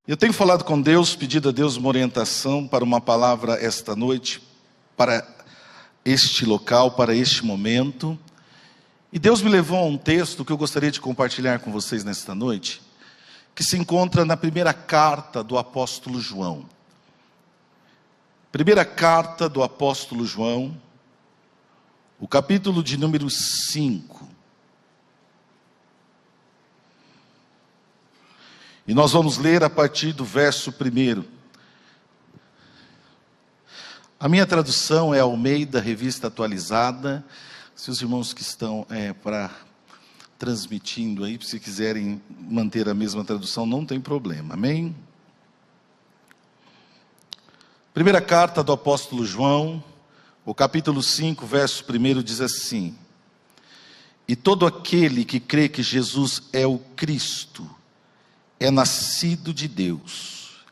Eu tenho falado com Deus, pedido a Deus uma orientação para uma palavra esta noite, para este local, para este momento. E Deus me levou a um texto que eu gostaria de compartilhar com vocês nesta noite, que se encontra na primeira carta do apóstolo João. Primeira carta do apóstolo João, o capítulo de número 5. E nós vamos ler a partir do verso 1. A minha tradução é Almeida, Revista Atualizada. Se os irmãos que estão transmitindo aí, se quiserem manter a mesma tradução, não tem problema, amém? Primeira carta do apóstolo João, o capítulo 5, verso 1 diz assim: E todo aquele que crê que Jesus é o Cristo, é nascido de Deus.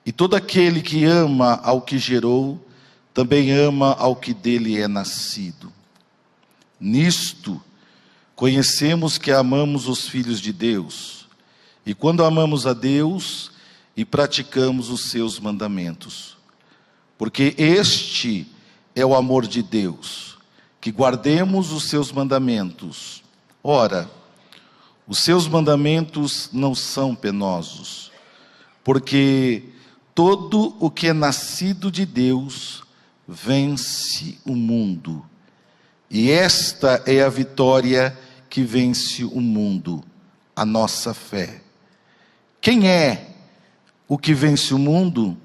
E todo aquele que ama ao que gerou, também ama ao que dele é nascido. Nisto, conhecemos que amamos os filhos de Deus, e quando amamos a Deus e praticamos os seus mandamentos. Porque este é o amor de Deus, que guardemos os seus mandamentos. Ora, os seus mandamentos não são penosos, porque todo o que é nascido de Deus vence o mundo. E esta é a vitória que vence o mundo, a nossa fé. Quem é o que vence o mundo,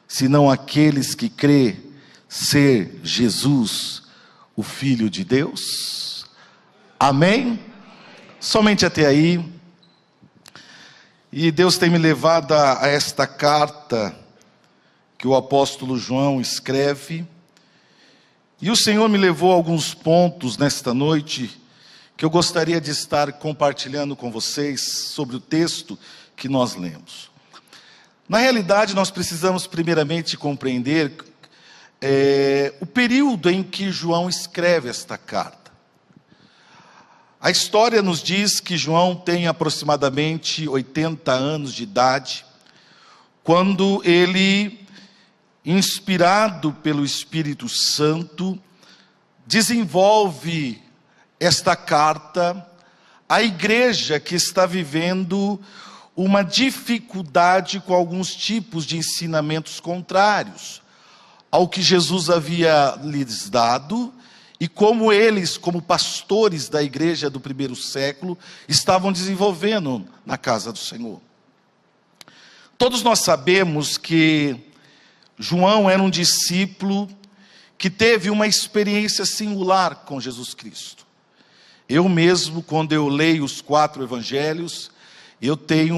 senão aqueles que crê ser Jesus, o Filho de Deus? Amém? Somente até aí. E Deus tem me levado a esta carta que o apóstolo João escreve. E o Senhor me levou a alguns pontos nesta noite que eu gostaria de estar compartilhando com vocês sobre o texto que nós lemos. Na realidade, nós precisamos primeiramente compreender o período em que João escreve esta carta. A história nos diz que João tem aproximadamente 80 anos de idade, quando ele, inspirado pelo Espírito Santo, desenvolve esta carta à igreja que está vivendo uma dificuldade com alguns tipos de ensinamentos contrários ao que Jesus havia lhes dado, e como eles, como pastores da igreja do primeiro século, estavam desenvolvendo na casa do Senhor. Todos nós sabemos que João era um discípulo que teve uma experiência singular com Jesus Cristo. Eu mesmo, quando eu leio os 4 evangelhos, eu tenho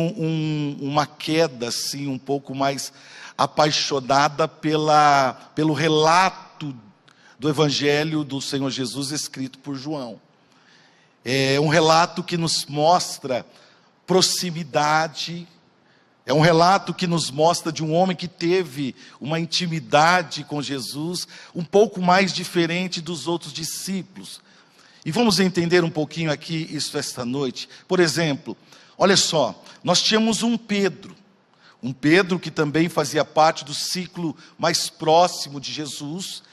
uma queda assim, um pouco mais apaixonada pelo relato do Evangelho do Senhor Jesus escrito por João. É um relato que nos mostra proximidade, é um relato que nos mostra de um homem que teve uma intimidade com Jesus, um pouco mais diferente dos outros discípulos. E vamos entender um pouquinho aqui isso esta noite. Por exemplo, olha só, nós tínhamos um Pedro que também fazia parte do ciclo mais próximo de Jesus,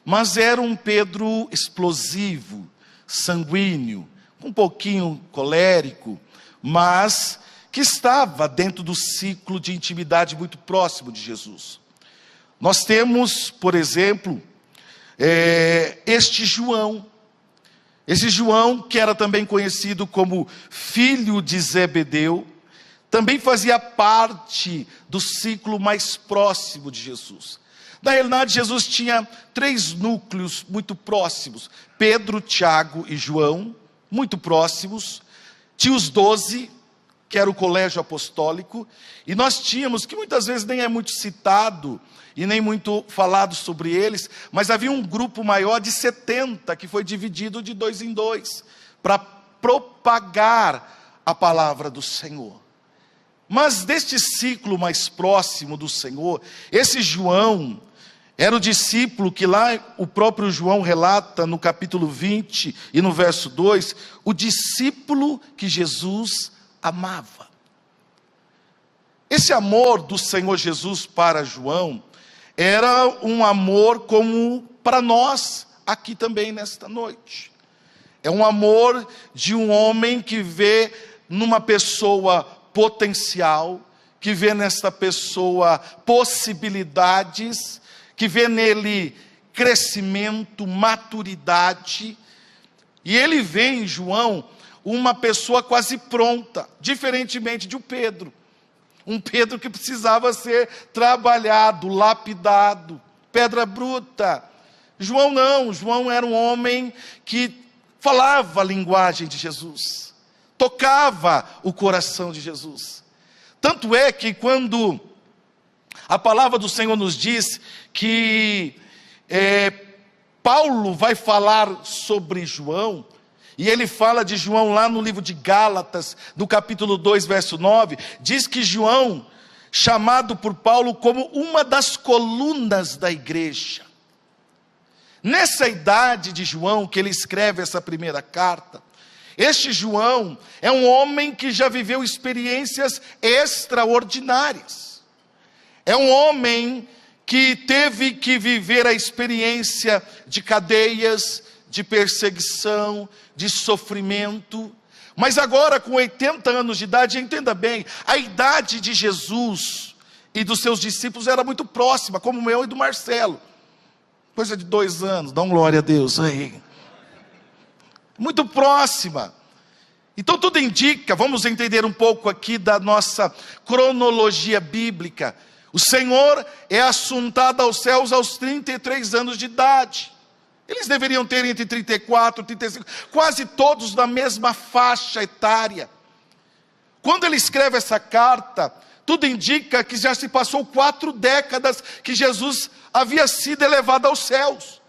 mas era um Pedro explosivo, sanguíneo, um pouquinho colérico, mas que estava dentro do ciclo de intimidade muito próximo de Jesus. Nós temos, por exemplo, esse João que era também conhecido como filho de Zebedeu, também fazia parte do ciclo mais próximo de Jesus. Na realidade, Jesus tinha 3 núcleos muito próximos: Pedro, Tiago e João, muito próximos. Tinha os 12, que era o colégio apostólico, e nós tínhamos, que muitas vezes nem é muito citado e nem muito falado sobre eles, mas havia um grupo maior de 70, que foi dividido de 2 em 2, para propagar a palavra do Senhor. Mas deste ciclo mais próximo do Senhor, esse João, Era o discípulo que lá o próprio João relata no capítulo 20 e no verso 2, o discípulo que Jesus amava. Esse amor do Senhor Jesus para João era um amor como para nós aqui também nesta noite. É um amor de um homem que vê numa pessoa potencial, que vê nesta pessoa possibilidades, que vê nele crescimento, maturidade, e ele vê em João uma pessoa quase pronta, diferentemente de Pedro. Um Pedro que precisava ser trabalhado, lapidado, pedra bruta. João não, João era um homem que falava a linguagem de Jesus, tocava o coração de Jesus. Tanto é que quando a palavra do Senhor nos diz que Paulo vai falar sobre João, e ele fala de João lá no livro de Gálatas, no capítulo 2, verso 9, diz que João, chamado por Paulo como uma das colunas da igreja. Nessa idade de João, que ele escreve essa primeira carta, este João é um homem que já viveu experiências extraordinárias. É um homem que teve que viver a experiência de cadeias, de perseguição, de sofrimento. Mas agora com 80 anos de idade, entenda bem, a idade de Jesus e dos seus discípulos era muito próxima, como o meu e do Marcelo. Coisa de 2 anos, dá uma glória a Deus aí. Muito próxima. Então tudo indica, vamos entender um pouco aqui da nossa cronologia bíblica. O Senhor é assuntado aos céus aos 33 anos de idade. Eles deveriam ter entre 34 e 35, quase todos na mesma faixa etária. Quando ele escreve essa carta, tudo indica que já se passou 4 décadas que Jesus havia sido elevado aos céus.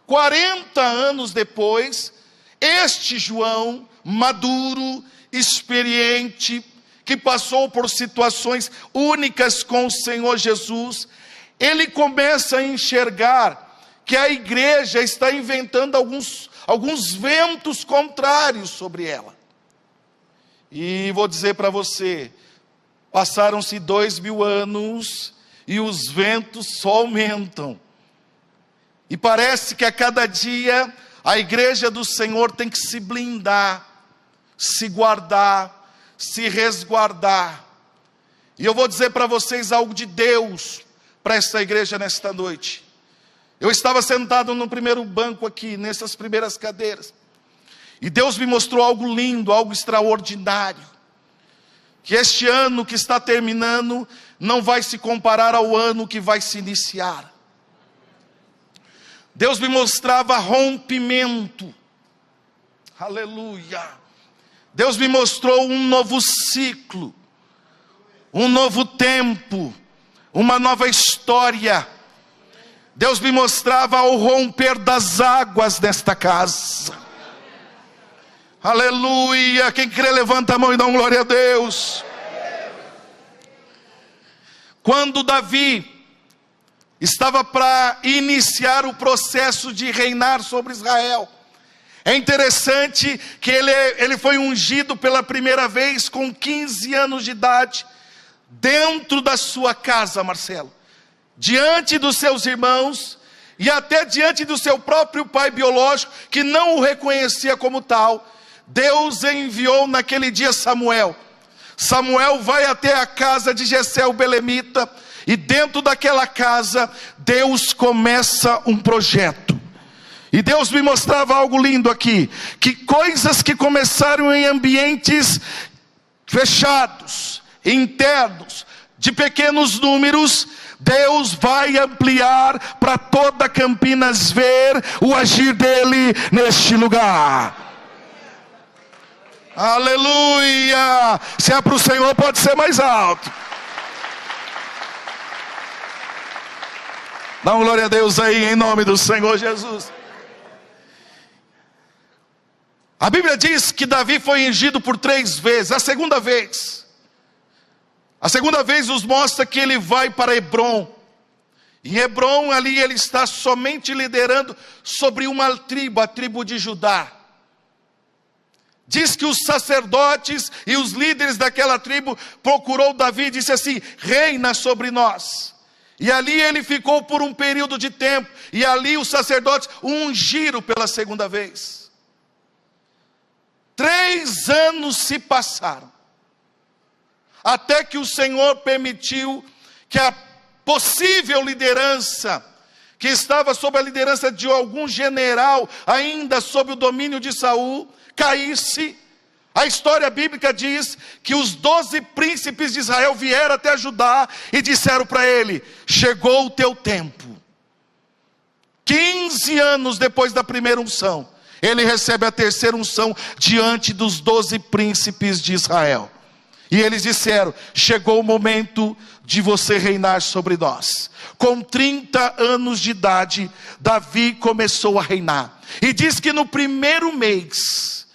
40 anos depois, este João, maduro, experiente, que passou por situações únicas com o Senhor Jesus, ele começa a enxergar que a igreja está inventando alguns ventos contrários sobre ela. E vou dizer para você, passaram-se 2000 anos e os ventos só aumentam. E parece que a cada dia a igreja do Senhor tem que se blindar, se guardar, se resguardar. E eu vou dizer para vocês algo de Deus para essa igreja nesta noite. Eu estava sentado no primeiro banco aqui, nessas primeiras cadeiras, e Deus me mostrou algo lindo, algo extraordinário, que este ano que está terminando não vai se comparar ao ano que vai se iniciar. Deus me mostrava rompimento, aleluia. Deus me mostrou um novo ciclo, um novo tempo, uma nova história. Deus me mostrava o romper das águas desta casa. Aleluia. Quem crê, levanta a mão e dá uma glória a Deus. Quando Davi estava para iniciar o processo de reinar sobre Israel, é interessante que ele foi ungido pela primeira vez com 15 anos de idade, dentro da sua casa, Marcelo, diante dos seus irmãos, e até diante do seu próprio pai biológico, que não o reconhecia como tal. Deus enviou naquele dia Samuel. Samuel vai até a casa de Jessé o belemita, e dentro daquela casa, Deus começa um projeto. E Deus me mostrava algo lindo aqui, que coisas que começaram em ambientes fechados, internos, de pequenos números, Deus vai ampliar para toda Campinas ver o agir dele neste lugar. Aleluia! Se é para o Senhor, pode ser mais alto. Dá uma glória a Deus aí, em nome do Senhor Jesus. A Bíblia diz que Davi foi ungido por 3 vezes. A segunda vez nos mostra que ele vai para Hebrom. Em Hebrom, ali ele está somente liderando sobre uma tribo, a tribo de Judá. Diz que os sacerdotes e os líderes daquela tribo procurou Davi e disse assim: reina sobre nós. E ali ele ficou por um período de tempo, e ali os sacerdotes o ungiram pela segunda vez. 3 anos se passaram, até que o Senhor permitiu que a possível liderança, que estava sob a liderança de algum general, ainda sob o domínio de Saul, caísse. A história bíblica diz que os 12 príncipes de Israel vieram até Judá e disseram para ele: chegou o teu tempo. 15 anos depois da primeira unção, ele recebe a terceira unção diante dos 12 príncipes de Israel. E eles disseram: chegou o momento de você reinar sobre nós. Com 30 anos de idade, Davi começou a reinar. E diz que no primeiro mês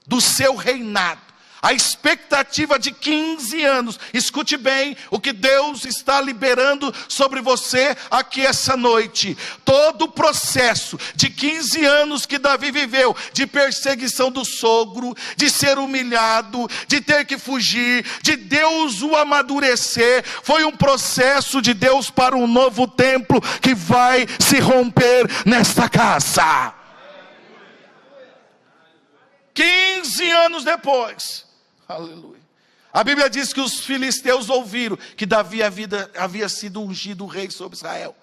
do seu reinado, a expectativa de 15 anos, escute bem o que Deus está liberando sobre você aqui essa noite. Todo o processo de 15 anos que Davi viveu, de perseguição do sogro, de ser humilhado, de ter que fugir, de Deus o amadurecer, foi um processo de Deus para um novo templo que vai se romper nesta casa. 15 anos depois, aleluia, a Bíblia diz que os filisteus ouviram que Davi havia sido ungido rei sobre Israel,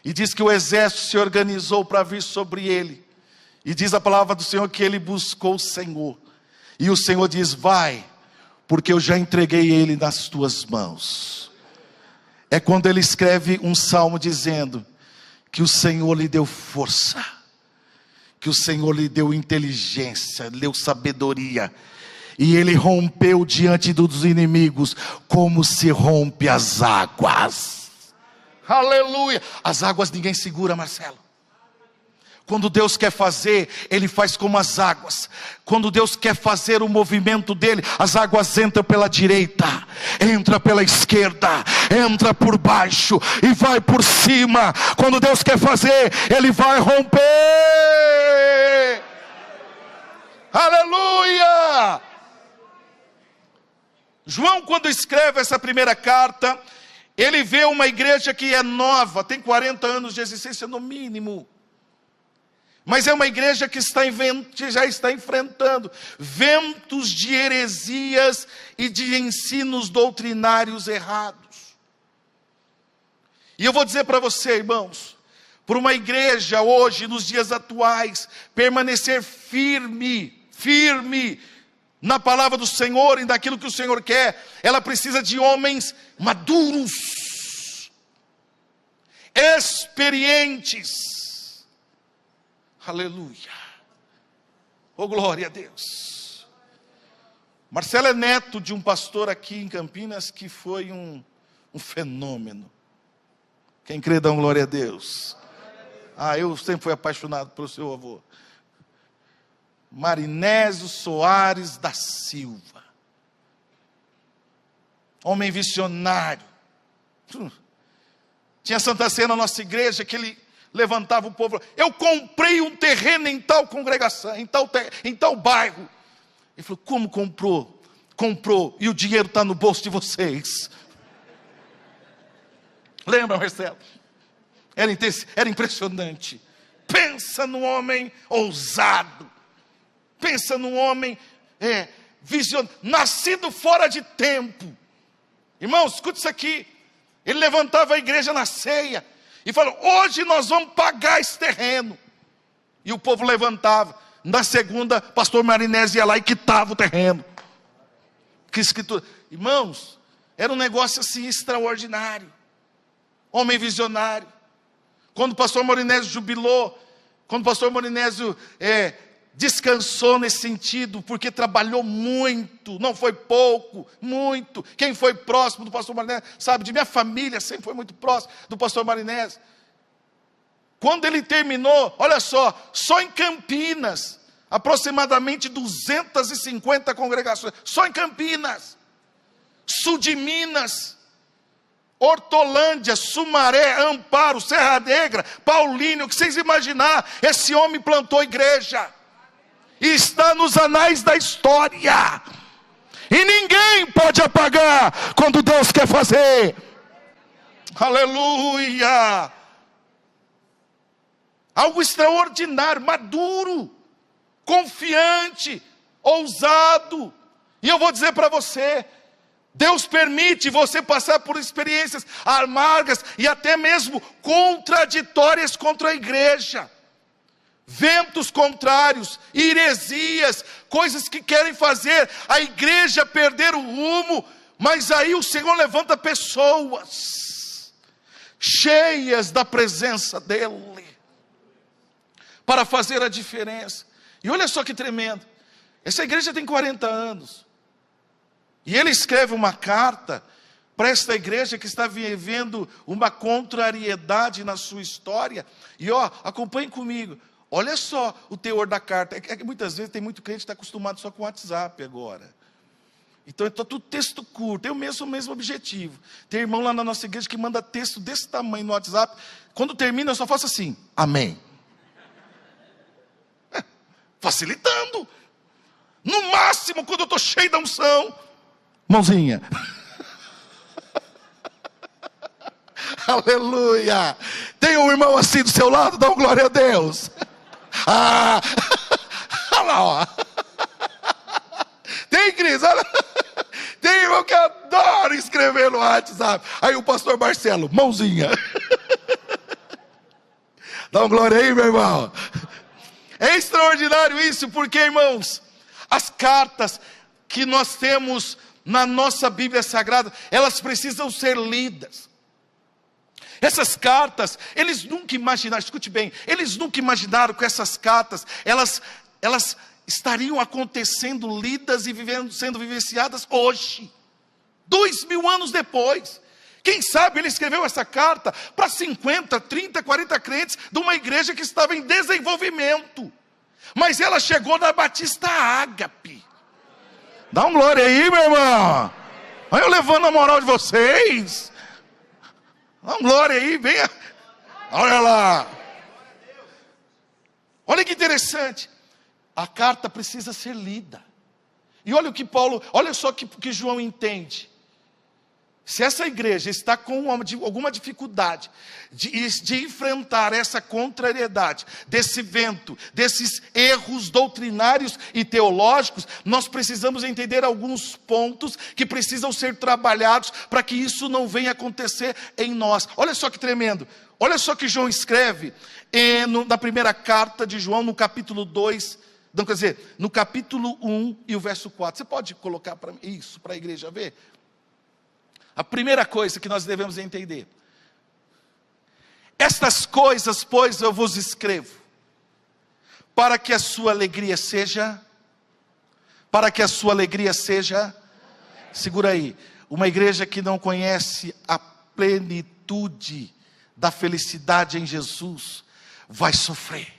e diz que o exército se organizou para vir sobre ele, e diz a palavra do Senhor que ele buscou o Senhor, e o Senhor diz: vai, porque eu já entreguei ele nas tuas mãos. É quando ele escreve um salmo dizendo que o Senhor lhe deu força, que o Senhor lhe deu inteligência, lhe deu sabedoria, e ele rompeu diante dos inimigos, como se rompe as águas. Aleluia! As águas ninguém segura, Marcelo. Quando Deus quer fazer, Ele faz como as águas. Quando Deus quer fazer o movimento dEle, as águas entram pela direita, entra pela esquerda, entra por baixo e vai por cima. Quando Deus quer fazer, Ele vai romper. Aleluia! João, quando escreve essa primeira carta, ele vê uma igreja que é nova, tem 40 anos de existência no mínimo. Mas é uma igreja que já está enfrentando ventos de heresias e de ensinos doutrinários errados. E eu vou dizer para você, irmãos, por uma igreja hoje, nos dias atuais, permanecer firme na palavra do Senhor e naquilo que o Senhor quer, ela precisa de homens maduros, experientes. Aleluia, oh glória a Deus. Marcelo é neto de um pastor aqui em Campinas que foi um fenômeno. Quem crê dá glória a Deus. Eu sempre fui apaixonado pelo seu avô, Marinésio Soares da Silva, homem visionário. Tinha Santa Ceia na nossa igreja, que ele levantava o povo: eu comprei um terreno em tal congregação, em tal bairro. Ele falou: como comprou? Comprou, e o dinheiro está no bolso de vocês. Lembra, Marcelo? Era impressionante. Pensa num homem ousado, pensa num homem visionário, nascido fora de tempo. Irmãos, escute isso aqui. Ele levantava a igreja na ceia e falou: hoje nós vamos pagar esse terreno. E o povo levantava. Na segunda, pastor Marinésio ia lá e quitava o terreno. Que escritura. Irmãos, era um negócio assim extraordinário. Homem visionário. Quando o pastor Marinésio jubilou, quando o pastor Marinésio descansou nesse sentido, porque trabalhou muito, não foi pouco, muito. Quem foi próximo do pastor Marinésio sabe, de minha família sempre foi muito próximo do pastor Marinésio. Quando ele terminou, olha só em Campinas, aproximadamente 250 congregações, só em Campinas, sul de Minas, Hortolândia, Sumaré, Amparo, Serra Negra, Paulínia, o que vocês imaginar, esse homem plantou igreja. E está nos anais da história. E ninguém pode apagar quando Deus quer fazer. Aleluia! Algo extraordinário, maduro, confiante, ousado. E eu vou dizer para você, Deus permite você passar por experiências amargas e até mesmo contraditórias contra a igreja. Ventos contrários, heresias, coisas que querem fazer a igreja perder o rumo. Mas aí o Senhor levanta pessoas cheias da presença dEle para fazer a diferença. E olha só que tremendo. Essa igreja tem 40 anos. E ele escreve uma carta para esta igreja que está vivendo uma contrariedade na sua história. E acompanhe comigo. Olha só o teor da carta. É que muitas vezes tem muito crente que está acostumado só com o WhatsApp agora. Então está tudo texto curto. Tem o mesmo objetivo. Tem irmão lá na nossa igreja que manda texto desse tamanho no WhatsApp. Quando termina eu só faço assim, amém. Facilitando. No máximo quando eu estou cheio da unção, mãozinha. Aleluia. Tem um irmão assim do seu lado? Dá uma glória a Deus. Olha lá, ó. Tem, Cris? Tem irmão que adora escrever no WhatsApp. Aí o pastor Marcelo, mãozinha. Dá uma glória aí, meu irmão. É extraordinário isso, porque, irmãos, as cartas que nós temos na nossa Bíblia Sagrada, elas precisam ser lidas. Essas cartas, eles nunca imaginaram, escute bem, eles nunca imaginaram que essas cartas, elas estariam acontecendo, lidas e sendo vivenciadas hoje, 2000 anos depois. Quem sabe ele escreveu essa carta para 50, 30, 40 crentes de uma igreja que estava em desenvolvimento. Mas ela chegou na Batista Ágape. Dá um glória aí, meu irmão. Olha eu levando a moral de vocês. Dá um glória aí, venha. Olha lá. Olha que interessante. A carta precisa ser lida. E olha o que olha só que João entende. Se essa igreja está com alguma dificuldade de enfrentar essa contrariedade, desse vento, desses erros doutrinários e teológicos, nós precisamos entender alguns pontos que precisam ser trabalhados para que isso não venha acontecer em nós. Olha só que tremendo. Olha só que João escreve na primeira carta de João, no capítulo 2, não, quer dizer, no capítulo 1 e o verso 4. Você pode colocar isso para a igreja ver? A primeira coisa que nós devemos entender: estas coisas, pois, eu vos escrevo, para que a sua alegria seja, segura aí, uma igreja que não conhece a plenitude da felicidade em Jesus, vai sofrer.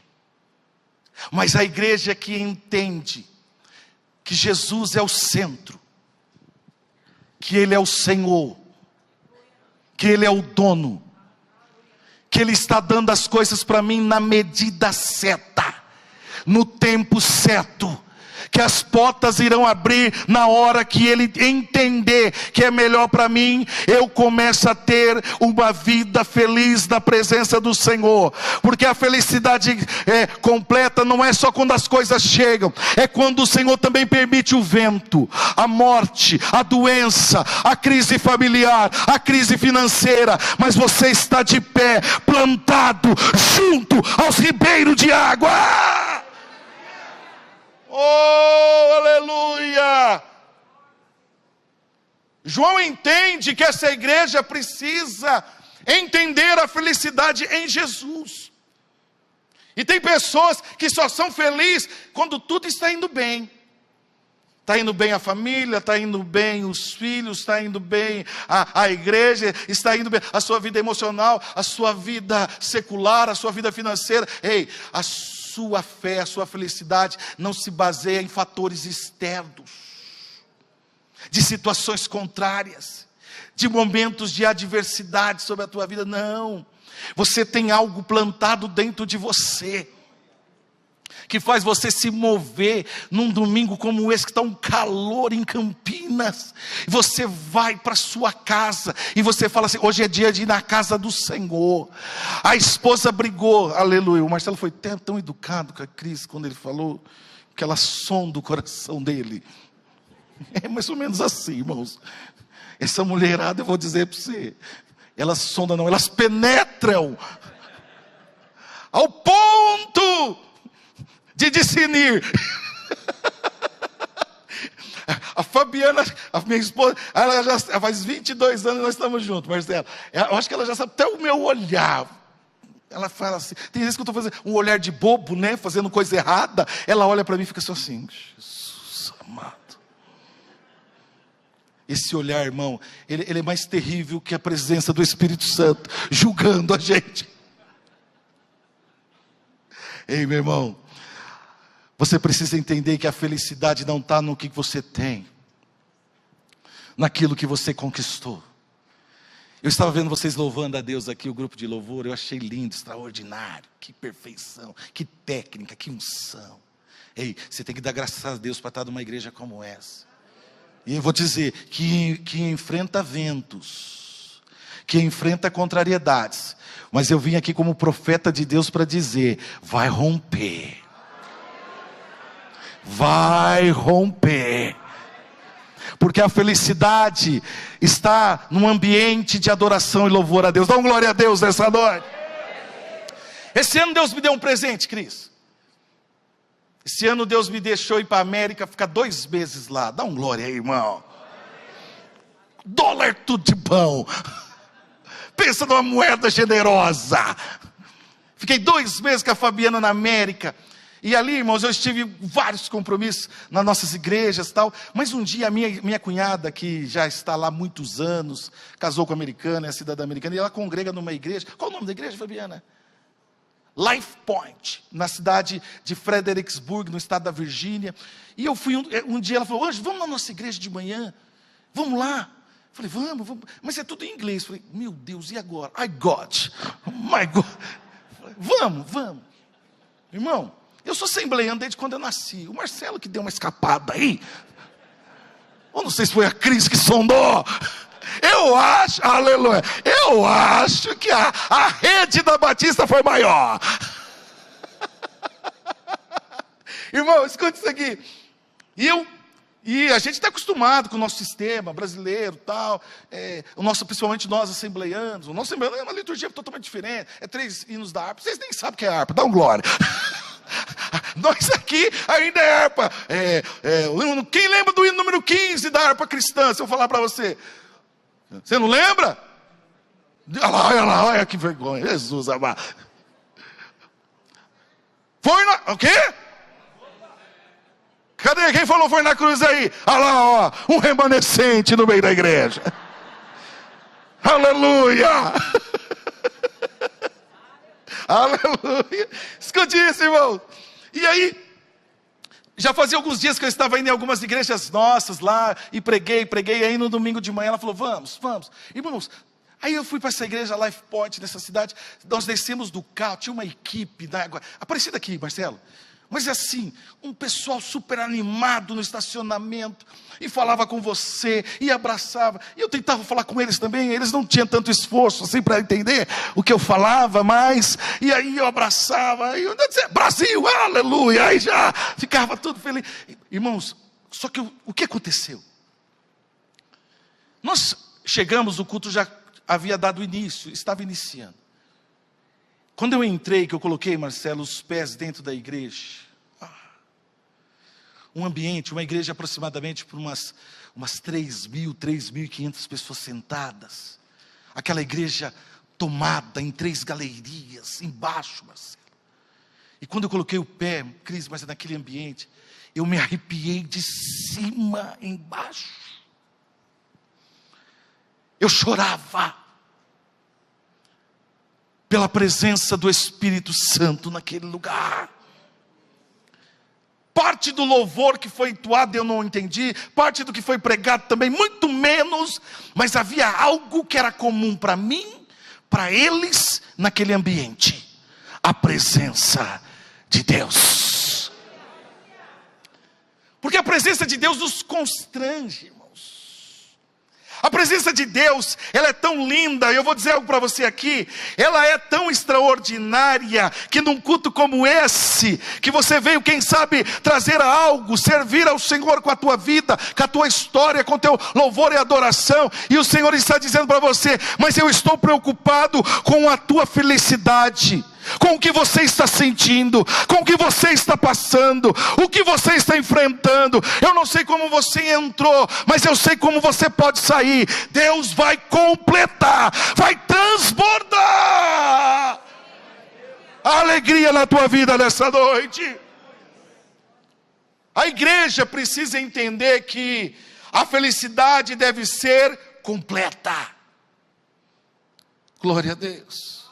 Mas a igreja que entende que Jesus é o centro, que Ele é o Senhor, que Ele é o dono, que Ele está dando as coisas para mim na medida certa, no tempo certo, que as portas irão abrir na hora que Ele entender que é melhor para mim, eu começo a ter uma vida feliz na presença do Senhor, porque a felicidade completa não é só quando as coisas chegam, é quando o Senhor também permite o vento, a morte, a doença, a crise familiar, a crise financeira, mas você está de pé, plantado junto aos ribeiros de água. Oh, aleluia! João entende que essa igreja precisa entender a felicidade em Jesus. E tem pessoas que só são felizes quando tudo está indo bem. Está indo bem a família, está indo bem os filhos, está indo bem a igreja, está indo bem a sua vida emocional, a sua vida secular, a sua vida financeira. Ei, a sua fé, a sua felicidade não se baseia em fatores externos, de situações contrárias. de momentos de adversidade sobre a tua vida. Não, você tem algo plantado dentro de você, que faz você se mover num domingo como esse, que está um calor em Campinas. Você vai para sua casa e você fala assim: hoje é dia de ir na casa do Senhor. A esposa brigou, aleluia. O Marcelo foi tão educado com a Cris quando ele falou que ela sonda o coração dele. É mais ou menos assim, irmãos. Essa mulherada, eu vou dizer para você, elas sondam não, elas penetram ao ponto de discernir. A Fabiana, a minha esposa, ela já faz 22 anos que nós estamos juntos, Marcelo. Eu acho que ela já sabe até o meu olhar. Ela fala assim, tem vezes que eu estou fazendo um olhar de bobo, né? Fazendo coisa errada. Ela olha para mim e fica só assim: Jesus amado. Esse olhar, irmão, ele é mais terrível que a presença do Espírito Santo julgando a gente. Ei, meu irmão, você precisa entender que a felicidade não está no que você tem, naquilo que você conquistou. Eu estava vendo vocês louvando a Deus aqui, o grupo de louvor, eu achei lindo, extraordinário, que perfeição, que técnica, que unção. Ei, você tem que dar graças a Deus para estar numa igreja como essa. E eu vou dizer, que enfrenta ventos, que enfrenta contrariedades, mas eu vim aqui como profeta de Deus para dizer: vai romper. Vai romper. Porque a felicidade está num ambiente de adoração e louvor a Deus. Dá uma glória a Deus nessa noite. Esse ano Deus me deu um presente, Cris. Esse ano Deus me deixou ir para a América, ficar 2 meses lá. Dá um glória aí, irmão. Dólar tudo de bom. Pensa numa moeda generosa. Fiquei 2 meses com a Fabiana na América. E ali, irmãos, eu estive vários compromissos nas nossas igrejas e tal. Mas um dia a minha cunhada, que já está lá há muitos anos, casou com americana, é cidadã americana, e ela congrega numa igreja. Qual o nome da igreja, Fabiana? Life Point, na cidade de Fredericksburg, no estado da Virgínia. E eu fui um dia, ela falou: Anjo, vamos na nossa igreja de manhã? Vamos lá. Eu falei: vamos. Mas é tudo em inglês. Eu falei: meu Deus, e agora? I got, my God. Falei, vamos. Irmão, eu sou assembleiano desde quando eu nasci. O Marcelo que deu uma escapada aí. Eu não sei se foi a Cris que sondou. Eu acho, aleluia, eu acho que a rede da Batista foi maior. Irmão, escute isso aqui. E a gente está acostumado com o nosso sistema brasileiro, tal, principalmente nós assembleianos. O nosso assembleiano é uma liturgia totalmente diferente. É 3 hinos da harpa. Vocês nem sabem o que é harpa, dá um glória. Nós aqui ainda é harpa. Quem lembra do hino número 15 da harpa cristã? Se eu falar para você. Você não lembra? Olha que vergonha. Jesus amado. Foi na... O quê? Cadê? Quem falou foi na cruz aí? Olha lá, ó, um remanescente no meio da igreja. Aleluia. Aleluia. Escute isso, irmão. E aí, já fazia alguns dias que eu estava indo em algumas igrejas nossas lá, e preguei, e aí no domingo de manhã ela falou: vamos. Irmãos, aí eu fui para essa igreja Life Point, nessa cidade, nós descemos do carro, tinha uma equipe da água, aparecida aqui, Marcelo, mas assim, um pessoal super animado no estacionamento, e falava com você, e abraçava, e eu tentava falar com eles também, eles não tinham tanto esforço assim para entender o que eu falava, mas, e aí eu abraçava, e eu dizia: Brasil, aleluia, aí já ficava tudo feliz. Irmãos, só que o que aconteceu? Nós chegamos, o culto já havia dado início, estava iniciando. Quando eu entrei, que eu coloquei, Marcelo, os pés dentro da igreja, um ambiente, uma igreja aproximadamente por umas 3.000, 3.500 pessoas sentadas, aquela igreja tomada em 3 galerias, embaixo, Marcelo. E quando eu coloquei o pé, Cris, mas naquele ambiente, eu me arrepiei de cima embaixo. Eu chorava pela presença do Espírito Santo naquele lugar. Parte do louvor que foi entoado eu não entendi, parte do que foi pregado também, muito menos, mas havia algo que era comum para mim, para eles, naquele ambiente: a presença de Deus. Porque a presença de Deus nos constrange, irmãos. A presença de Deus, ela é tão linda, eu vou dizer algo para você aqui, ela é tão extraordinária, que num culto como esse, que você veio, quem sabe, trazer algo, servir ao Senhor com a tua vida, com a tua história, com o teu louvor e adoração, e o Senhor está dizendo para você: mas eu estou preocupado com a tua felicidade, com o que você está sentindo, com o que você está passando, o que você está enfrentando. Eu não sei como você entrou, mas eu sei como você pode sair. Deus vai completar, vai transbordar a alegria na tua vida nessa noite. A igreja precisa entender que a felicidade deve ser completa. Glória a Deus.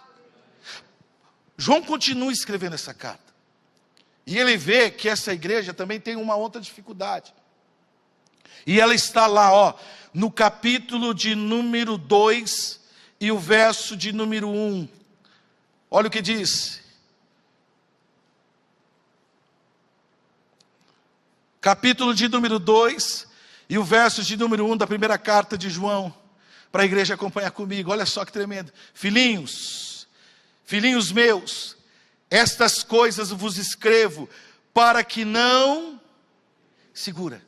João continua escrevendo essa carta, e ele vê que essa igreja também tem uma outra dificuldade, e ela está lá, no capítulo de número 2, e o verso de número 1, olha o que diz, capítulo de número 2, e o verso de número 1 da primeira carta de João, para a igreja acompanhar comigo. Olha só que tremendo: filhinhos meus, estas coisas vos escrevo para que não... Segura.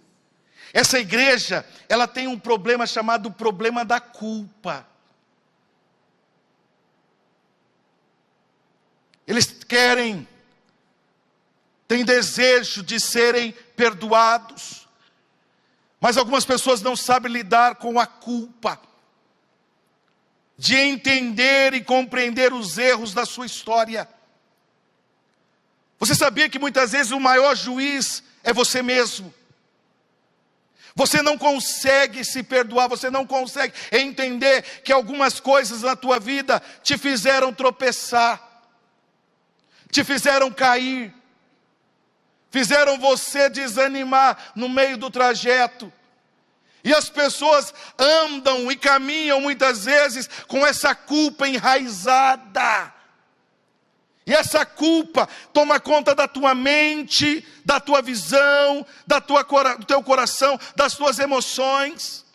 Essa igreja, ela tem um problema chamado problema da culpa. Eles têm desejo de serem perdoados, mas algumas pessoas não sabem lidar com a culpa, de entender e compreender os erros da sua história. Você sabia que muitas vezes o maior juiz é você mesmo? Você não consegue se perdoar, você não consegue entender que algumas coisas na tua vida te fizeram tropeçar, te fizeram cair, fizeram você desanimar no meio do trajeto. E as pessoas andam e caminham muitas vezes com essa culpa enraizada. E essa culpa toma conta da tua mente, da tua visão, do teu coração, das tuas emoções.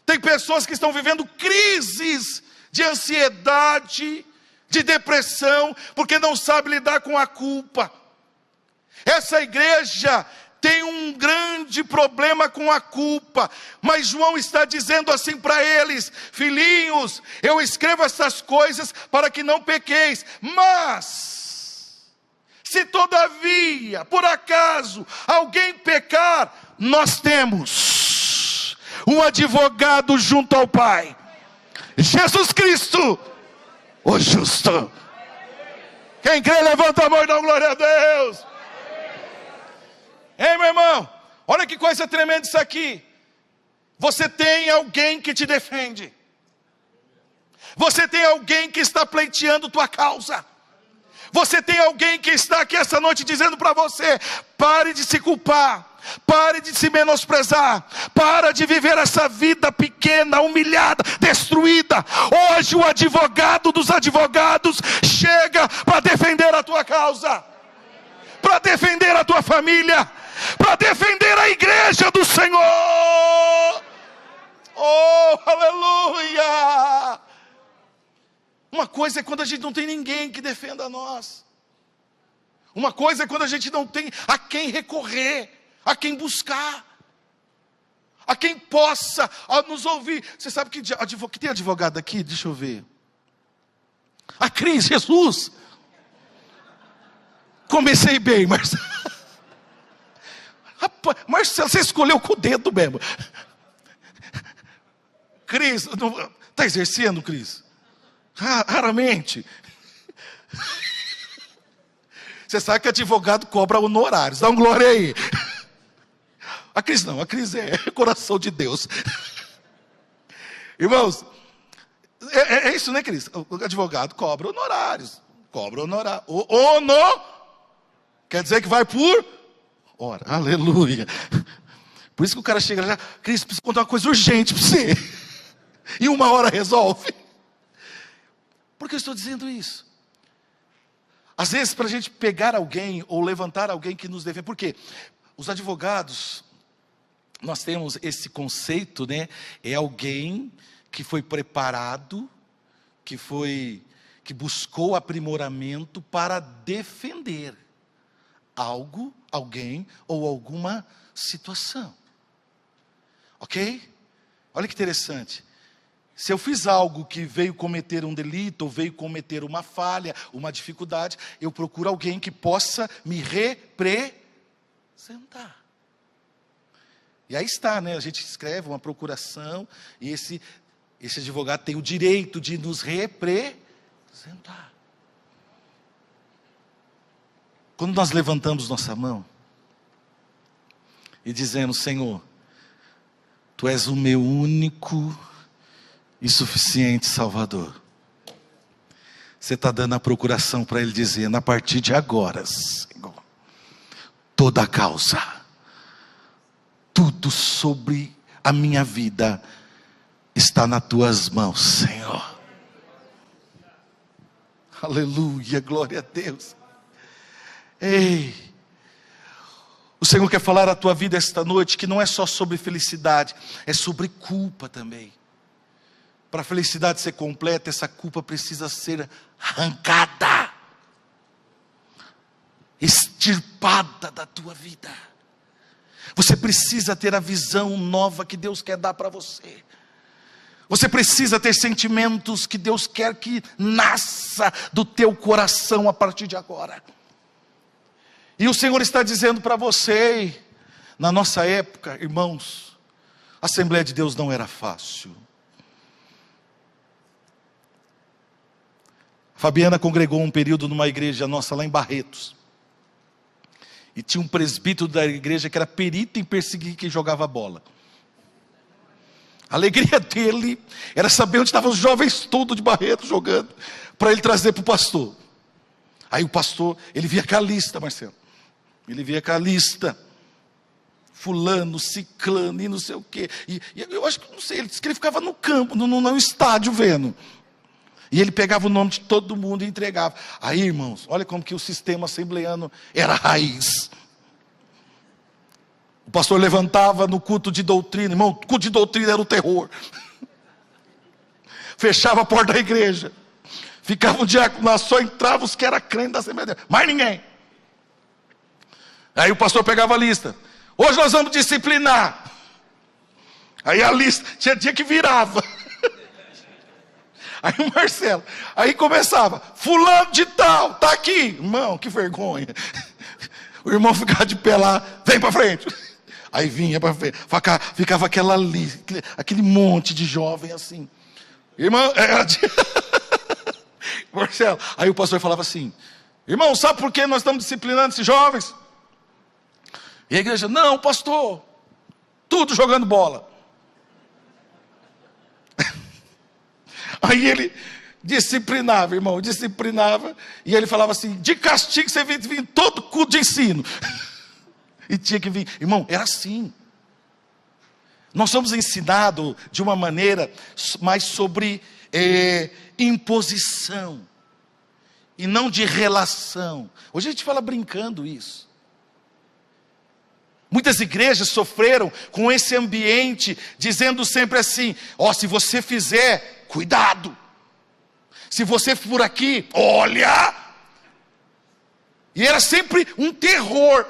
Tem pessoas que estão vivendo crises de ansiedade, de depressão, porque não sabem lidar com a culpa. Essa igreja tem um grande problema com a culpa, mas João está dizendo assim para eles: filhinhos, eu escrevo essas coisas para que não pequeis, mas se todavia, por acaso, alguém pecar, nós temos um advogado junto ao Pai, Jesus Cristo, o justo. Quem crê, levanta a mão e dá glória a Deus. Ei, meu irmão, olha que coisa tremenda isso aqui. Você tem alguém que te defende. Você tem alguém que está pleiteando tua causa. Você tem alguém que está aqui essa noite dizendo para você: pare de se culpar, pare de se menosprezar, para de viver essa vida pequena, humilhada, destruída. Hoje o advogado dos advogados chega para defender a tua causa, para defender a tua família, para defender a igreja do Senhor. Oh, aleluia! Uma coisa é quando a gente não tem ninguém que defenda nós. Uma coisa é quando a gente não tem a quem recorrer, a quem buscar, a quem possa nos ouvir. Você sabe que tem advogado aqui? Deixa eu ver. A Cris, Jesus. Comecei bem, Marcelo. Rapaz, Marcelo, você escolheu com o dedo mesmo. Cris, está exercendo, Cris? Raramente. Você sabe que advogado cobra honorários. Dá um glória aí. A Cris não, a Cris é coração de Deus. Irmãos, é isso, né, Cris? O advogado cobra honorários. Cobra honorário. Quer dizer que vai por Ora, aleluia. Por isso que o cara chega já, Cristo, preciso contar uma coisa urgente para você. E 1 hora resolve. Por que eu estou dizendo isso? Às vezes, para a gente pegar alguém ou levantar alguém que nos defende. Por quê? Os advogados, nós temos esse conceito, né? É alguém que foi preparado, que buscou aprimoramento para defender algo, alguém ou alguma situação. Ok? Olha que interessante. Se eu fiz algo que veio cometer um delito, ou veio cometer uma falha, uma dificuldade, eu procuro alguém que possa me representar. E aí está, né? A gente escreve uma procuração, e esse advogado tem o direito de nos representar. Quando nós levantamos nossa mão e dizemos, Senhor, Tu és o meu único e suficiente Salvador. Você está dando a procuração para Ele dizendo, a partir de agora, Senhor, toda a causa, tudo sobre a minha vida está nas Tuas mãos, Senhor. Aleluia, glória a Deus. Ei, o Senhor quer falar à tua vida esta noite, que não é só sobre felicidade, é sobre culpa também. Para a felicidade ser completa, essa culpa precisa ser arrancada, extirpada da tua vida. Você precisa ter a visão nova que Deus quer dar para você. Você precisa ter sentimentos que Deus quer que nasça do teu coração a partir de agora. E o Senhor está dizendo para você, na nossa época, irmãos, a Assembleia de Deus não era fácil. Fabiana congregou um período numa igreja nossa lá em Barretos. E tinha um presbítero da igreja que era perito em perseguir quem jogava bola. A alegria dele era saber onde estavam os jovens todos de Barretos jogando, para ele trazer para o pastor. Aí o pastor, ele via com a lista, Marcelo. Ele via com a lista, fulano, ciclano e não sei o quê. E eu acho que, não sei, ele disse que ele ficava no campo, no estádio vendo. E ele pegava o nome de todo mundo e entregava. Aí, irmãos, olha como que o sistema assembleano era raiz. O pastor levantava no culto de doutrina. Irmão, o culto de doutrina era o terror. Fechava a porta da igreja. Ficava o diácono lá, só entrava os que eram crentes da Assembleia de Deus. Mais ninguém. Aí o pastor pegava a lista. Hoje nós vamos disciplinar. Aí a lista, tinha dia que virava. Aí o Marcelo, aí começava, fulano de tal, tá aqui. Irmão, que vergonha. O irmão ficava de pé lá, vem para frente. Aí vinha para frente, ficava aquela lista, aquele monte de jovem assim. Irmão, Marcelo, aí o pastor falava assim, irmão, sabe por que nós estamos disciplinando esses jovens? E a igreja, não, pastor, tudo jogando bola. Aí ele disciplinava, irmão, disciplinava, e ele falava assim, de castigo você vinha todo culto de ensino. E tinha que vir, irmão, era assim. Nós somos ensinados de uma maneira mais sobre imposição, e não de relação. Hoje a gente fala brincando isso. Muitas igrejas sofreram com esse ambiente, dizendo sempre assim, se você fizer, cuidado. Se você for aqui, olha. E era sempre um terror.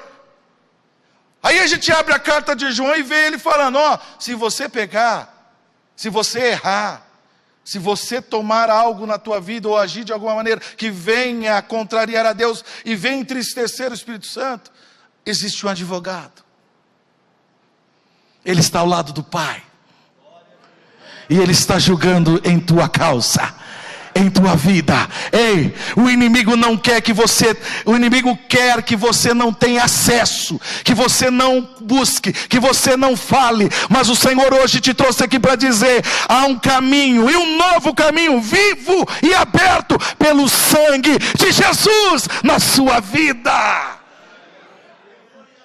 Aí a gente abre a carta de João e vê ele falando, se você pegar, se você errar, se você tomar algo na tua vida ou agir de alguma maneira que venha contrariar a Deus e venha entristecer o Espírito Santo, existe um advogado. Ele está ao lado do Pai. E Ele está julgando em tua causa, em tua vida. Ei, o inimigo não quer que você, o inimigo quer que você não tenha acesso, que você não busque, que você não fale. Mas o Senhor hoje te trouxe aqui para dizer, há um caminho, e um novo caminho, vivo e aberto pelo sangue de Jesus na sua vida.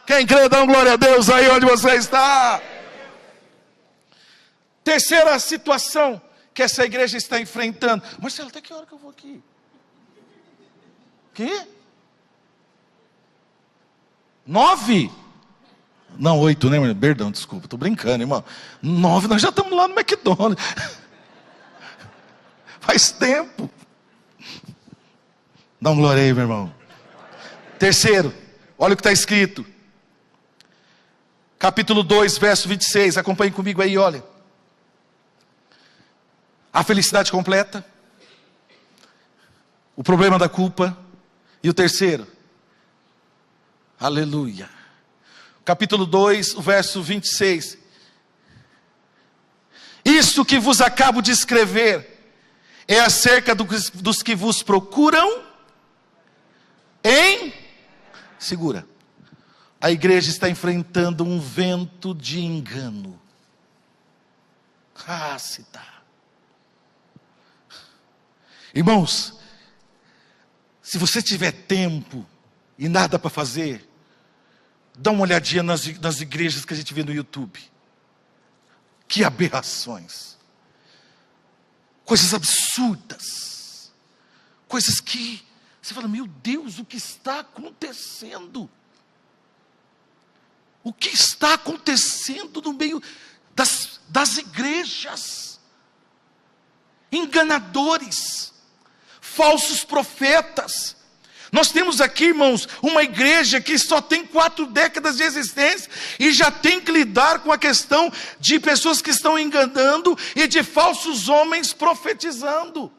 Quem crê, dá um glória a Deus aí onde você está. Terceira situação que essa igreja está enfrentando. Marcelo, até que hora que eu vou aqui? Quê? 9? Não, 8, né? Perdão, desculpa, estou brincando, irmão. 9, nós já estamos lá no McDonald's. Faz tempo. Dá um glória aí, meu irmão. Terceiro, olha o que está escrito. Capítulo 2, verso 26. Acompanhe comigo aí, olha. A felicidade completa. O problema da culpa. E o terceiro. Aleluia. Capítulo 2, o verso 26. Isso que vos acabo de escrever é acerca dos que vos procuram em... Segura. A igreja está enfrentando um vento de engano. Se tá. Irmãos, se você tiver tempo e nada para fazer, dá uma olhadinha nas igrejas que a gente vê no YouTube. Que aberrações. Coisas absurdas. Coisas que você fala, meu Deus, o que está acontecendo? O que está acontecendo no meio das igrejas? Enganadores, falsos profetas. Nós temos aqui, irmãos, uma igreja que só tem 4 décadas de existência e já tem que lidar com a questão de pessoas que estão enganando e de falsos homens profetizando.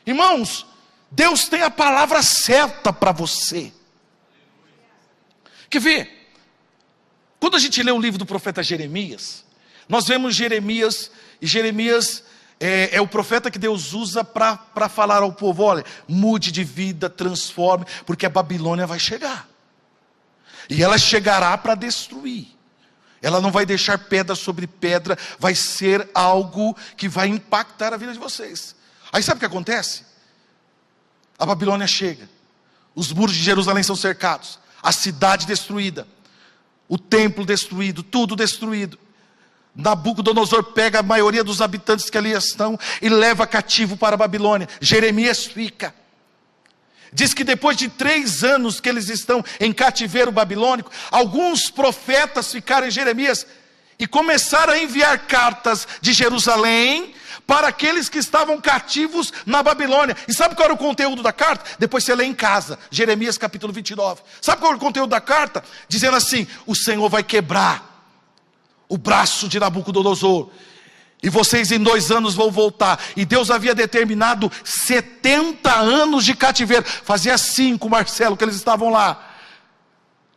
Irmãos, Deus tem a palavra certa para você. Quer ver? Quando a gente lê o livro do profeta Jeremias, nós vemos Jeremias, e Jeremias é o profeta que Deus usa para falar ao povo, olha, mude de vida, transforme, porque a Babilônia vai chegar. E ela chegará para destruir. Ela não vai deixar pedra sobre pedra, vai ser algo que vai impactar a vida de vocês. Aí sabe o que acontece? A Babilônia chega, os muros de Jerusalém são cercados, a cidade destruída, o templo destruído, tudo destruído. Nabucodonosor pega a maioria dos habitantes que ali estão e leva cativo para a Babilônia. Jeremias fica. Diz que depois de 3 anos que eles estão em cativeiro babilônico, alguns profetas ficaram em Jeremias e começaram a enviar cartas de Jerusalém para aqueles que estavam cativos na Babilônia. E sabe qual era o conteúdo da carta? Depois você lê em casa, Jeremias capítulo 29. Sabe qual era o conteúdo da carta? Dizendo assim, o Senhor vai quebrar o braço de Nabucodonosor, e vocês em 2 anos vão voltar. E Deus havia determinado 70 anos de cativeiro. Fazia 5, Marcelo, que eles estavam lá.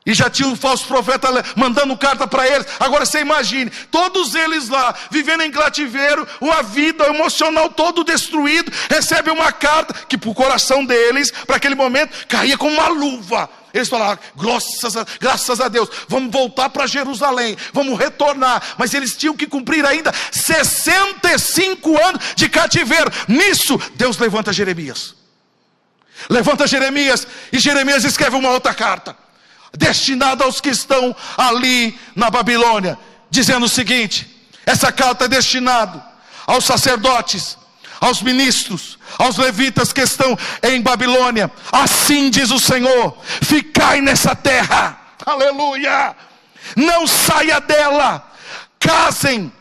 E já tinha um falso profeta mandando carta para eles. Agora você imagine, todos eles lá, vivendo em cativeiro, uma vida emocional todo destruído, recebem uma carta que para o coração deles, para aquele momento, caía como uma luva. Eles falaram, graças a Deus, vamos voltar para Jerusalém, vamos retornar. Mas eles tinham que cumprir ainda 65 anos de cativeiro. Nisso, Deus levanta Jeremias. Levanta Jeremias, e Jeremias escreve uma outra carta, destinada aos que estão ali na Babilônia, dizendo o seguinte: essa carta é destinada aos sacerdotes, aos ministros, aos levitas que estão em Babilônia. Assim diz o Senhor: ficai nessa terra, aleluia, não saia dela, casem,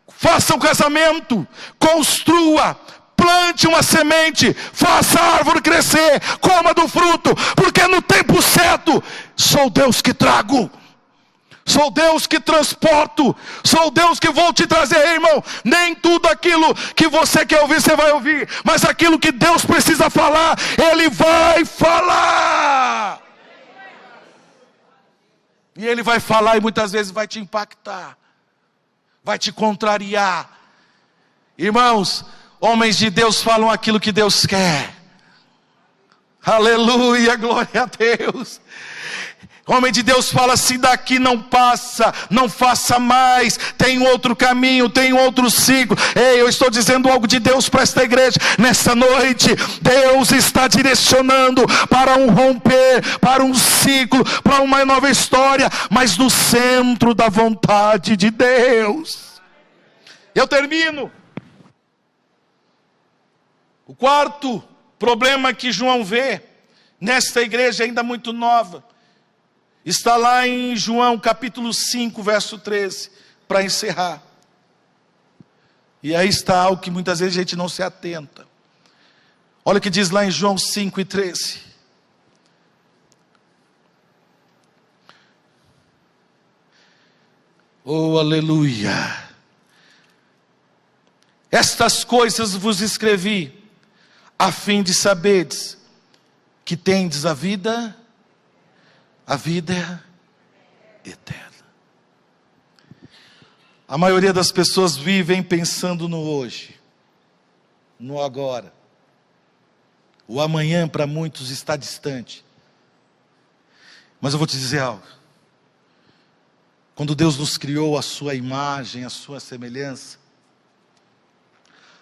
façam casamento, construa, plante uma semente, faça a árvore crescer, coma do fruto, porque no tempo certo, sou Deus que trago, sou Deus que transporto, sou Deus que vou te trazer, irmão. Nem tudo aquilo que você quer ouvir, você vai ouvir, mas aquilo que Deus precisa falar, Ele vai falar. E Ele vai falar e muitas vezes vai te impactar, vai te contrariar. Irmãos, homens de Deus falam aquilo que Deus quer. Aleluia, glória a Deus. O homem de Deus fala assim: daqui não passa, não faça mais, tem outro caminho, tem outro ciclo. Ei, eu estou dizendo algo de Deus para esta igreja nessa noite. Deus está direcionando para um romper, para um ciclo, para uma nova história, mas no centro da vontade de Deus. Eu termino. O quarto problema que João vê nesta igreja ainda muito nova está lá em João capítulo 5, verso 13, para encerrar. E aí está algo que muitas vezes a gente não se atenta. Olha o que diz lá em João 5 e 13. Oh, aleluia! Estas coisas vos escrevi, a fim de saberdes que tendes a vida eterna. A maioria das pessoas vivem pensando no hoje, no agora. O amanhã para muitos está distante. Mas eu vou te dizer algo. Quando Deus nos criou a sua imagem, a sua semelhança,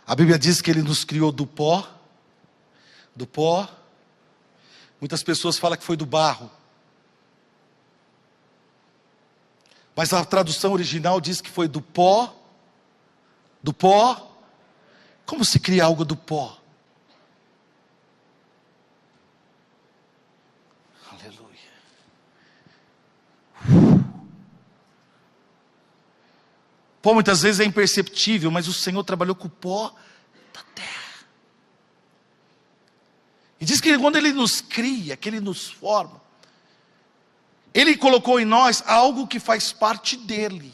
a Bíblia diz que Ele nos criou do pó. Muitas pessoas falam que foi do barro. Mas a tradução original diz que foi do pó. Do pó. Como se cria algo do pó? Aleluia. Pó muitas vezes é imperceptível, mas o Senhor trabalhou com o pó da terra. E diz que quando Ele nos cria, que Ele nos forma, Ele colocou em nós algo que faz parte dEle.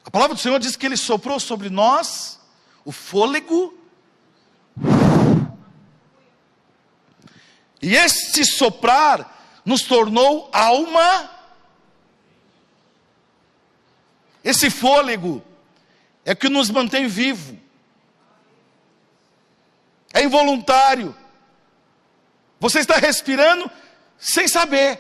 A palavra do Senhor diz que Ele soprou sobre nós o fôlego. E este soprar nos tornou alma. Esse fôlego é que nos mantém vivo. É involuntário. Você está respirando sem saber.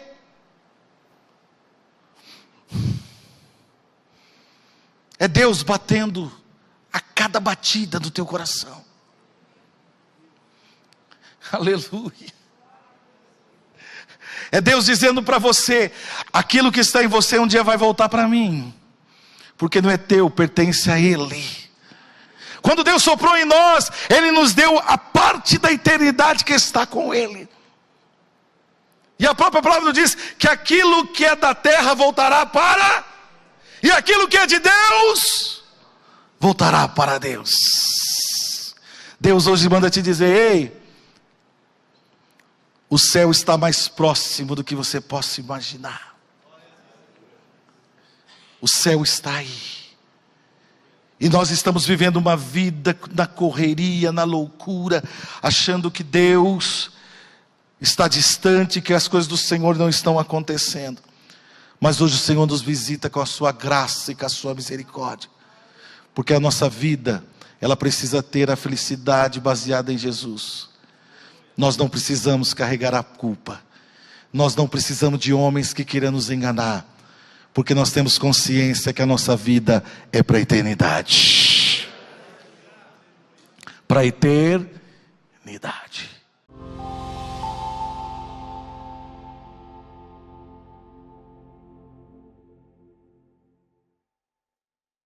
É Deus batendo a cada batida do teu coração. Aleluia. É Deus dizendo para você: aquilo que está em você um dia vai voltar para mim, porque não é teu, pertence a Ele. Quando Deus soprou em nós, Ele nos deu a parte da eternidade que está com Ele. E a própria palavra diz que aquilo que é da terra voltará para, e aquilo que é de Deus voltará para Deus. Deus hoje manda te dizer: ei, o céu está mais próximo do que você possa imaginar. O céu está aí. E nós estamos vivendo uma vida na correria, na loucura, achando que Deus está distante, que as coisas do Senhor não estão acontecendo. Mas hoje o Senhor nos visita com a sua graça e com a sua misericórdia. Porque a nossa vida, ela precisa ter a felicidade baseada em Jesus. Nós não precisamos carregar a culpa. Nós não precisamos de homens que queiram nos enganar. Porque nós temos consciência que a nossa vida é para a eternidade. Para a eternidade.